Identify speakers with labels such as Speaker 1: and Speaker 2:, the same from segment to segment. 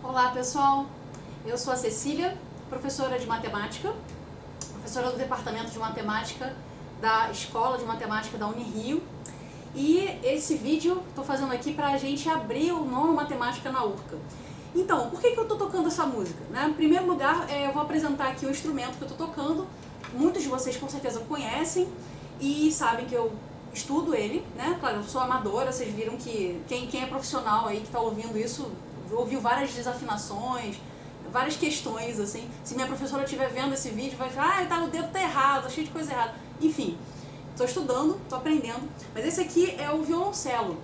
Speaker 1: Olá pessoal, eu sou a Cecília, professora de matemática, professora do departamento de matemática da Escola de Matemática da Unirio, e esse vídeo estou fazendo aqui para a gente abrir o nono Matemática na URCA. Então, por que eu estou tocando essa música? Em primeiro lugar, eu vou apresentar aqui o instrumento que eu estou tocando. Muitos de vocês com certeza conhecem e sabem que eu estudo ele, né? Claro, eu sou amadora, vocês viram que quem é profissional aí que está ouvindo isso ouviu várias desafinações, várias questões, assim. Se minha professora estiver vendo esse vídeo, vai falar, o dedo tá errado, tá cheio de coisa errada. Enfim, estou estudando, estou aprendendo. Mas esse aqui é o violoncelo.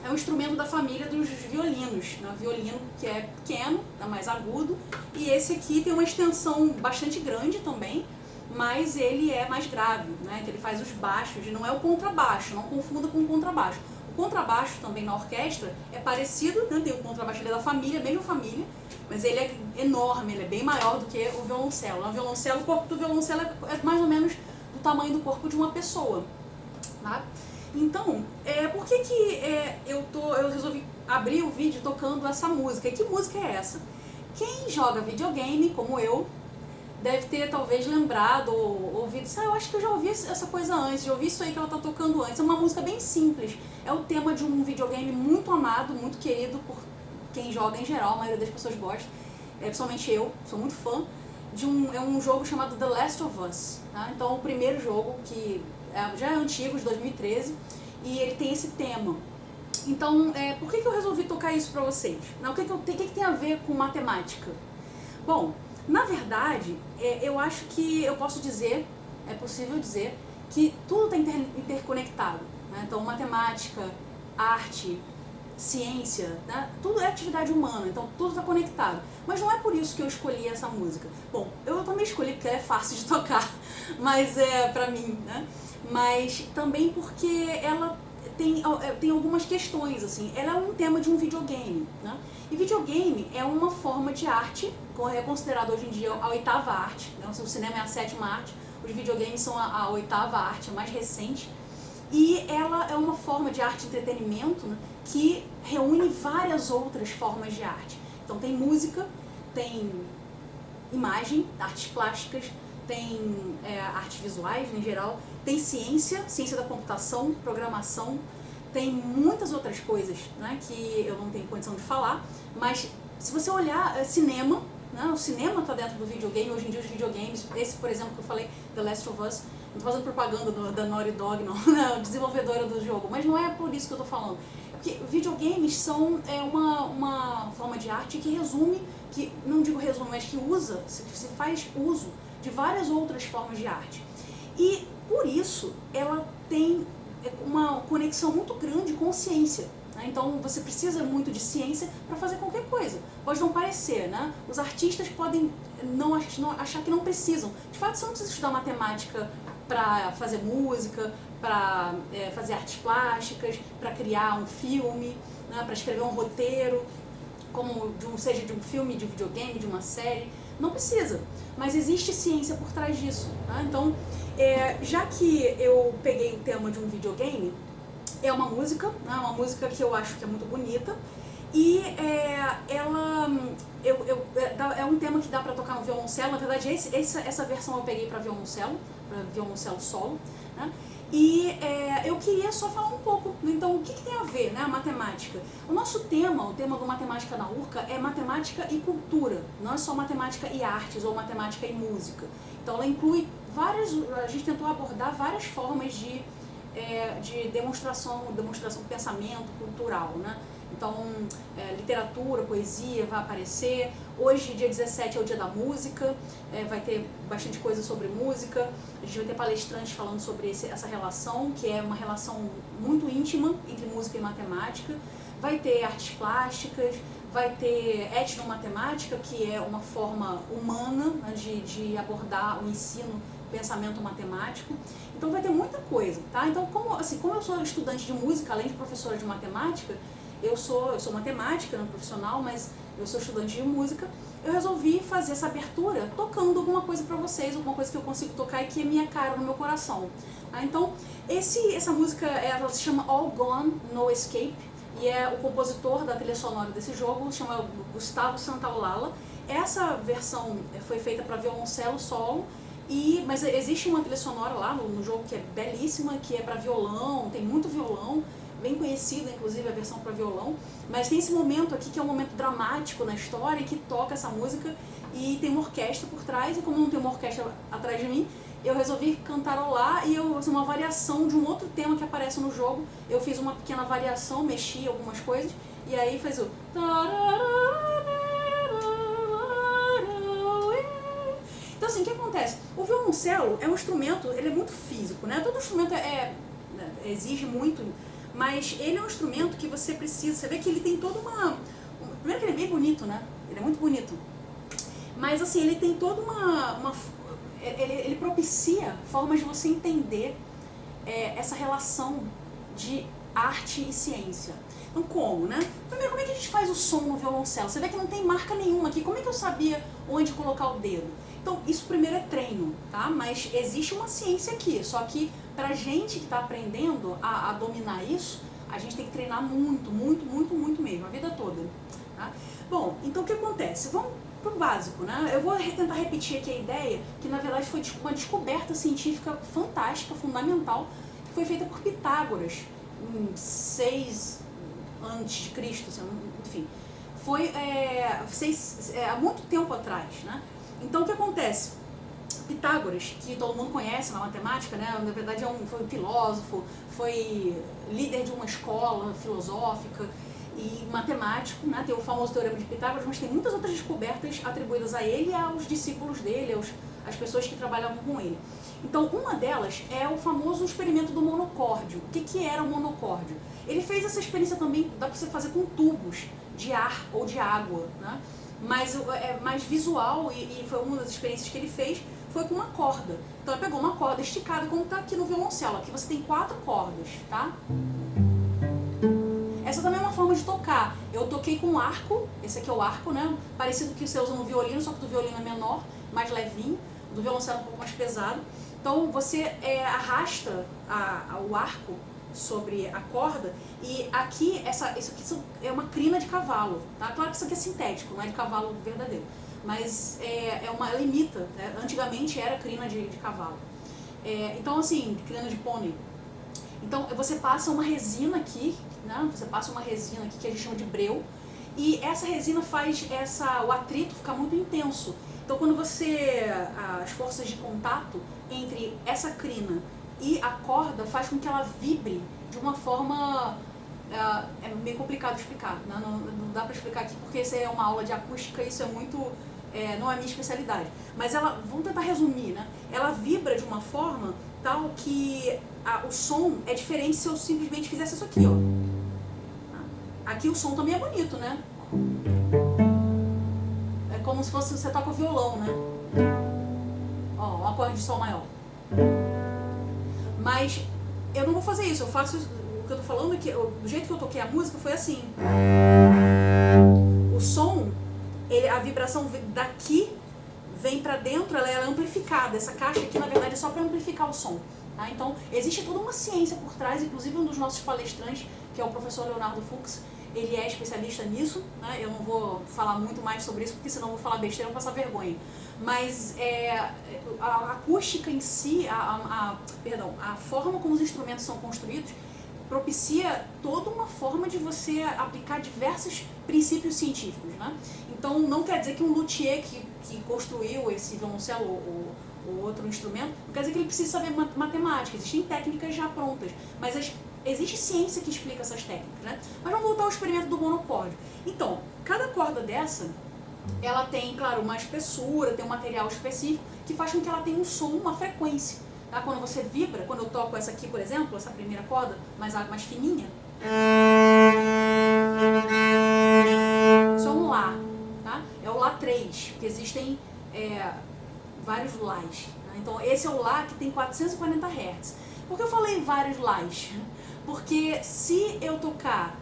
Speaker 1: É um instrumento da família dos violinos, né? Violino que é pequeno, é mais agudo, e esse aqui tem uma extensão bastante grande também, mas ele é mais grave, né? Então ele faz os baixos, não é o contrabaixo, não confunda com o contrabaixo. O contrabaixo também na orquestra é parecido, né? Tem o contrabaixo, ele é da família, mesma família, mas ele é enorme, ele é bem maior do que o violoncelo. O corpo do violoncelo é mais ou menos do tamanho do corpo de uma pessoa, tá? Então, por que eu resolvi abrir o vídeo tocando essa música? E que música é essa? Quem joga videogame, como eu, deve ter talvez lembrado ou ouvido, eu acho que eu já ouvi essa coisa antes, já ouvi isso aí que ela tá tocando antes. É uma música bem simples, é o tema de um videogame muito amado, muito querido por quem joga em geral, a maioria das pessoas gosta, principalmente eu, sou muito fã, é um jogo chamado The Last of Us, tá? Então o primeiro jogo, que já é antigo, de 2013, e ele tem esse tema. Então, por que eu resolvi tocar isso pra vocês? O que tem a ver com matemática? Bom, na verdade, eu acho que eu posso dizer, é possível dizer, que tudo está interconectado, né? Então, matemática, arte, ciência, né? Tudo é atividade humana, então tudo está conectado. Mas não é por isso que eu escolhi essa música. Bom, eu também escolhi porque é fácil de tocar, mas pra mim, né? Mas também porque tem algumas questões, assim. Ela é um tema de um videogame, né? E videogame é uma forma de arte, é considerado hoje em dia a oitava arte, né? O cinema é a sétima arte, os videogames são a oitava arte, a mais recente. E ela é uma forma de arte e entretenimento, né, que reúne várias outras formas de arte. Então tem música, tem imagem, artes plásticas, tem artes visuais em geral, tem ciência da computação, programação, tem muitas outras coisas, né, que eu não tenho condição de falar, mas se você olhar cinema, né, o cinema está dentro do videogame, hoje em dia os videogames, esse por exemplo que eu falei, The Last of Us, não estou fazendo propaganda da Naughty Dog, não, desenvolvedora do jogo, mas não é por isso que eu estou falando. Porque videogames são uma forma de arte que resume, que não digo resume, mas que se faz uso de várias outras formas de arte. E por isso ela tem uma conexão muito grande com ciência. Né? Então você precisa muito de ciência para fazer qualquer coisa. Pode não parecer, né? Os artistas podem não achar que não precisam. De fato, você não precisa estudar matemática para fazer música, para fazer artes plásticas, para criar um filme, né, para escrever um roteiro, seja de um filme, de um videogame, de uma série. Não precisa, mas existe ciência por trás disso. Né? Então, já que eu peguei o tema de um videogame, é uma música, né, uma música que eu acho que é muito bonita, e é um tema que dá para tocar no violoncelo. Na verdade, essa versão eu peguei para violoncelo solo, né? E eu queria só falar um pouco, então, o que tem a ver, né, a matemática? O nosso tema, o tema do Matemática na URCA é matemática e cultura, não é só matemática e artes ou matemática e música. Então ela inclui a gente tentou abordar várias formas de demonstração de pensamento cultural, né? Então, literatura, poesia vai aparecer. Hoje, dia 17, é o dia da música, vai ter bastante coisa sobre música. A gente vai ter palestrantes falando sobre essa relação, que é uma relação muito íntima entre música e matemática. Vai ter artes plásticas, vai ter etnomatemática, que é uma forma humana, né, de abordar o ensino, o pensamento matemático. Então vai ter muita coisa, tá? Então, como eu sou estudante de música, além de professora de matemática, eu sou matemática, não profissional, mas eu sou estudante de música, eu resolvi fazer essa abertura tocando alguma coisa pra vocês, alguma coisa que eu consigo tocar e que é minha cara, no meu coração. Tá? Então, essa música, ela se chama All Gone, No Escape, e o compositor da trilha sonora desse jogo se chama Gustavo Santaolalla. Essa versão foi feita para violoncelo solo, mas existe uma trilha sonora lá no jogo que é belíssima, que é para violão, tem muito violão, bem conhecida, inclusive, a versão para violão, mas tem esse momento aqui que é um momento dramático na história, que toca essa música e tem uma orquestra por trás, e como não tem uma orquestra atrás de mim, eu resolvi cantarolar e uma variação de um outro tema que aparece no jogo. Eu fiz uma pequena variação, mexi algumas coisas, e aí fez o... Então assim, o que acontece? O violoncelo é um instrumento, ele é muito físico, né? Todo instrumento exige muito, mas ele é um instrumento que você precisa, você vê que ele tem toda primeiro que ele é bem bonito, né? Ele é muito bonito. Mas assim, ele tem toda ele propicia formas de você entender essa relação de arte e ciência. Então como, né? Primeiro, como é que a gente faz o som no violoncelo? Você vê que não tem marca nenhuma aqui, como é que eu sabia onde colocar o dedo? Então, isso primeiro é treino, tá? Mas existe uma ciência aqui, só que pra gente que tá aprendendo a dominar isso, a gente tem que treinar muito, muito, muito, muito mesmo, a vida toda, tá? Bom, então o que acontece? Vamos pro básico, né? Eu vou tentar repetir aqui a ideia, que na verdade foi uma descoberta científica fantástica, fundamental, que foi feita por Pitágoras, em 6 a.C., enfim. Foi há muito tempo atrás, né? Então o que acontece? Pitágoras, que todo mundo conhece na matemática, né? Na verdade foi um filósofo, foi líder de uma escola filosófica e matemático, né? Tem o famoso Teorema de Pitágoras, mas tem muitas outras descobertas atribuídas a ele e aos discípulos dele, às pessoas que trabalhavam com ele. Então uma delas é o famoso experimento do monocórdio. O que era o monocórdio? Ele fez essa experiência também, dá para você fazer com tubos de ar ou de água, né? Mas é mais visual e foi uma das experiências que ele fez, foi com uma corda. Então ele pegou uma corda esticada, como está aqui no violoncelo. Aqui você tem 4 cordas, tá? tocar. Eu toquei com arco, esse aqui é o arco, né? Parecido com o que você usa no violino, só que do violino é menor, mais levinho, do violoncelo é um pouco mais pesado. Então você arrasta o arco sobre a corda e aqui, isso aqui é uma crina de cavalo, tá? Claro que isso aqui é sintético, não é de cavalo verdadeiro, mas ela imita, né? Antigamente era crina de cavalo. Então assim, crina de pônei. Então você passa uma resina aqui, né? Você passa uma resina aqui que a gente chama de breu, e essa resina faz o atrito ficar muito intenso. Então quando as forças de contato entre essa crina e a corda faz com que ela vibre de uma forma... é meio complicado de explicar, né? Não dá para explicar aqui porque isso é uma aula de acústica, isso é muito... não é a minha especialidade. Mas vamos tentar resumir, né? Ela vibra de uma forma tal que o som é diferente se eu simplesmente fizesse isso aqui, ó. Aqui o som também é bonito, né? É como se fosse você toca o violão, né? Ó, um acorde de sol maior. Mas eu não vou fazer isso, eu faço o que eu tô falando aqui, do jeito que eu toquei a música foi assim. O som, a vibração daqui vem pra dentro, ela é amplificada. Essa caixa aqui, na verdade, é só para amplificar o som. Tá? Então, existe toda uma ciência por trás, inclusive um dos nossos palestrantes, que é o professor Leonardo Fux, ele é especialista nisso, né? Eu não vou falar muito mais sobre isso, porque senão eu vou falar besteira e vou passar vergonha. Mas a acústica em si, a forma como os instrumentos são construídos, propicia toda uma forma de você aplicar diversos princípios científicos, né? Então, não quer dizer que um luthier que construiu esse violoncelo ou outro instrumento, não quer dizer que ele precise saber matemática, existem técnicas já prontas, mas existe ciência que explica essas técnicas, né? Mas vamos voltar ao experimento do monocórdio. Então, cada corda dessa, ela tem, claro, uma espessura, tem um material específico que faz com que ela tenha um som, uma frequência. Tá? Quando você vibra, quando eu toco essa aqui, por exemplo, essa primeira corda, mais fininha, isso é um Lá, tá? É o Lá 3, porque existem vários Lás. Tá? Então esse é o Lá que tem 440 Hz. Por que eu falei vários Lás? Porque se eu tocar,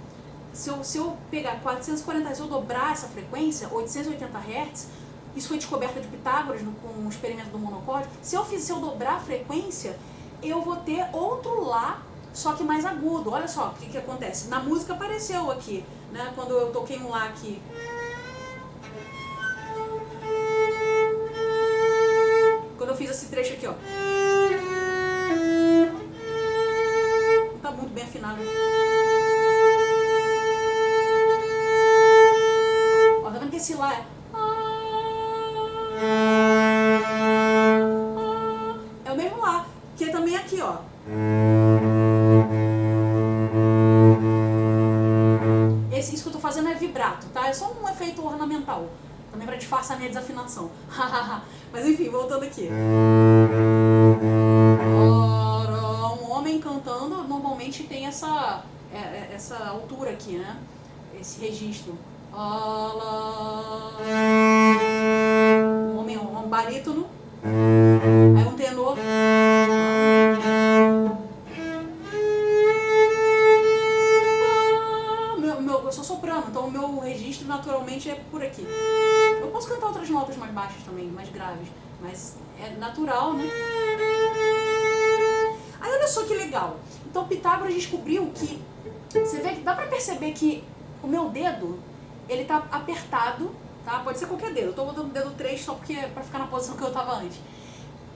Speaker 1: se eu pegar 440 Hz, se eu dobrar essa frequência, 880 Hz, isso foi descoberta de Pitágoras com o experimento do monocórdio, se eu dobrar a frequência, eu vou ter outro Lá, só que mais agudo. Olha só o que acontece. Na música apareceu aqui, né? Quando eu toquei um Lá aqui. Quando eu fiz esse trecho aqui, ó. Não tá muito bem afinado. Ó, tá vendo que esse Lá é o mesmo Lá, que é também aqui, ó. Isso que eu tô fazendo é vibrato, tá? É só um efeito ornamental, também para disfarçar a minha desafinação. Mas enfim, voltando aqui. Um homem cantando normalmente tem essa altura aqui, né? Esse registro. Um homem, um barítono, aí um tenor. Eu sou soprano, então o meu registro naturalmente é por aqui. Eu posso cantar outras notas mais baixas também, mais graves, mas é natural, né? Aí olha só que legal. Então Pitágoras descobriu que, você vê que dá pra perceber que o meu dedo, ele tá apertado, tá? Pode ser qualquer dedo. Eu tô botando o dedo 3 só porque pra ficar na posição que eu tava antes.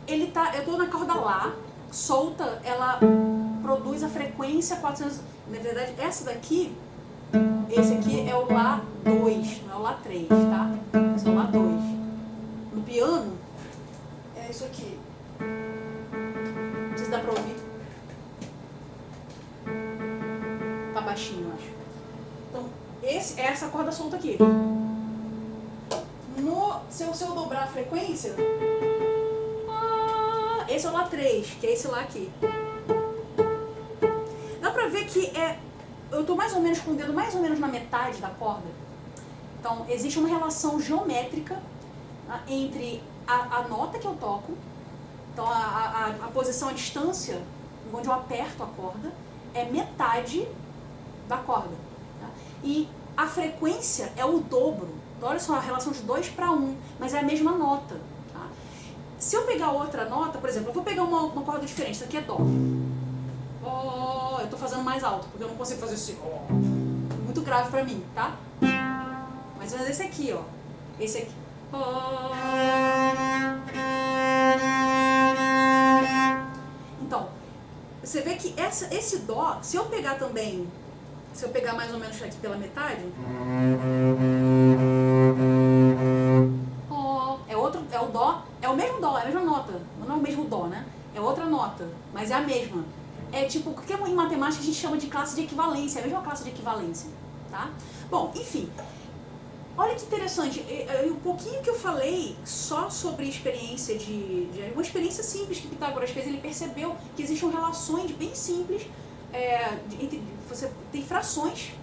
Speaker 1: Eu tô na corda Lá, solta, ela produz a frequência 400. Na verdade, essa daqui, esse aqui é o Lá 2, não é o Lá 3, tá? Esse é o Lá 2. No piano, é isso aqui. Não sei se dá pra ouvir. Tá baixinho, eu acho. Então, é essa corda solta aqui. Se eu dobrar a frequência, esse é o Lá 3, que é esse Lá aqui. Dá pra ver que eu tô mais ou menos com o dedo mais ou menos na metade da corda. Então, existe uma relação geométrica entre a nota que eu toco, então a posição, a distância onde eu aperto a corda, é metade da corda. Tá? E a frequência é o dobro. Então, olha só, a relação de 2 para 1, mas é a mesma nota. Tá? Se eu pegar outra nota, por exemplo, eu vou pegar uma corda diferente, isso aqui é Dó. Oh, eu tô fazendo mais alto, porque eu não consigo fazer assim. Oh, muito grave pra mim, tá? Mas esse aqui, ó. Esse aqui. Oh. Então, você vê que esse Dó, se eu pegar também, se eu pegar mais ou menos aqui pela metade, oh, é o Dó, é o mesmo Dó, é a mesma nota, não é o mesmo Dó, né? É outra nota, mas é a mesma. É tipo, porque em matemática a gente chama de classe de equivalência, é a mesma classe de equivalência, tá? Bom, enfim, olha que interessante, um pouquinho que eu falei só sobre experiência uma experiência simples que Pitágoras fez, ele percebeu que existem relações bem simples, você tem frações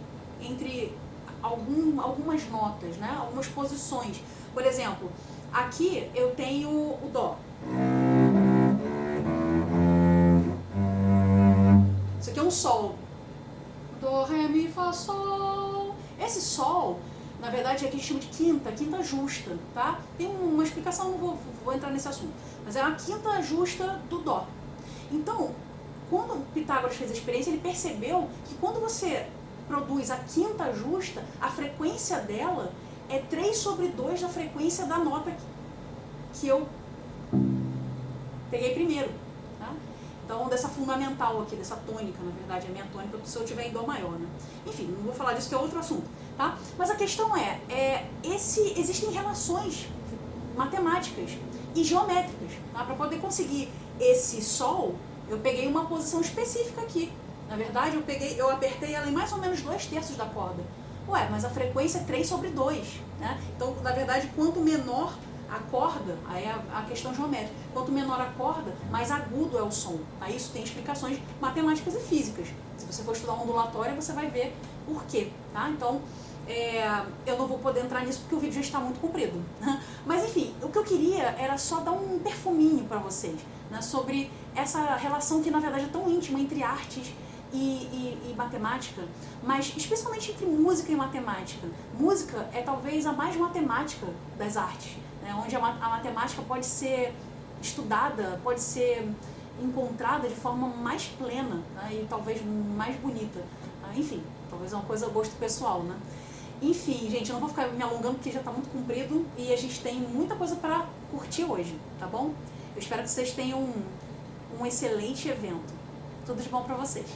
Speaker 1: entre algumas notas, né? Algumas posições. Por exemplo, aqui eu tenho o Dó. Isso aqui é um Sol. Dó, Ré, Mi, Fá, Sol. Esse Sol, na verdade, é que a gente chama de quinta justa, tá? Tem uma explicação, não vou entrar nesse assunto. Mas é uma quinta justa do Dó. Então, quando Pitágoras fez a experiência, ele percebeu que quando você produz a quinta justa, a frequência dela é 3 sobre 2 da frequência da nota que eu peguei primeiro. Tá? Então, dessa fundamental aqui, dessa tônica, na verdade, a minha tônica, se eu tiver em Dó maior, né? Enfim, não vou falar disso, que é outro assunto, tá? Mas a questão existem relações matemáticas e geométricas, tá? Para poder conseguir esse Sol, eu peguei uma posição específica aqui. Na verdade, eu apertei ela em mais ou menos 2/3 da corda. Ué, mas a frequência é 3 sobre 2, né? Então, na verdade, quanto menor a corda, aí é a questão geométrica, quanto menor a corda, mais agudo é o som. Tá? Isso tem explicações matemáticas e físicas. Se você for estudar ondulatória, você vai ver por quê. Tá? Então, eu não vou poder entrar nisso porque o vídeo já está muito comprido. Mas, enfim, o que eu queria era só dar um perfuminho para vocês, né, sobre essa relação que, na verdade, é tão íntima entre artes e matemática, mas especialmente entre música e matemática. Música é talvez a mais matemática das artes, né, onde a matemática pode ser estudada, pode ser encontrada de forma mais plena, né, e talvez mais bonita. Enfim, talvez é uma coisa gosto pessoal, né? Enfim, gente, eu não vou ficar me alongando porque já está muito comprido e a gente tem muita coisa para curtir hoje, tá bom? Eu espero que vocês tenham um excelente evento. Tudo de bom para vocês.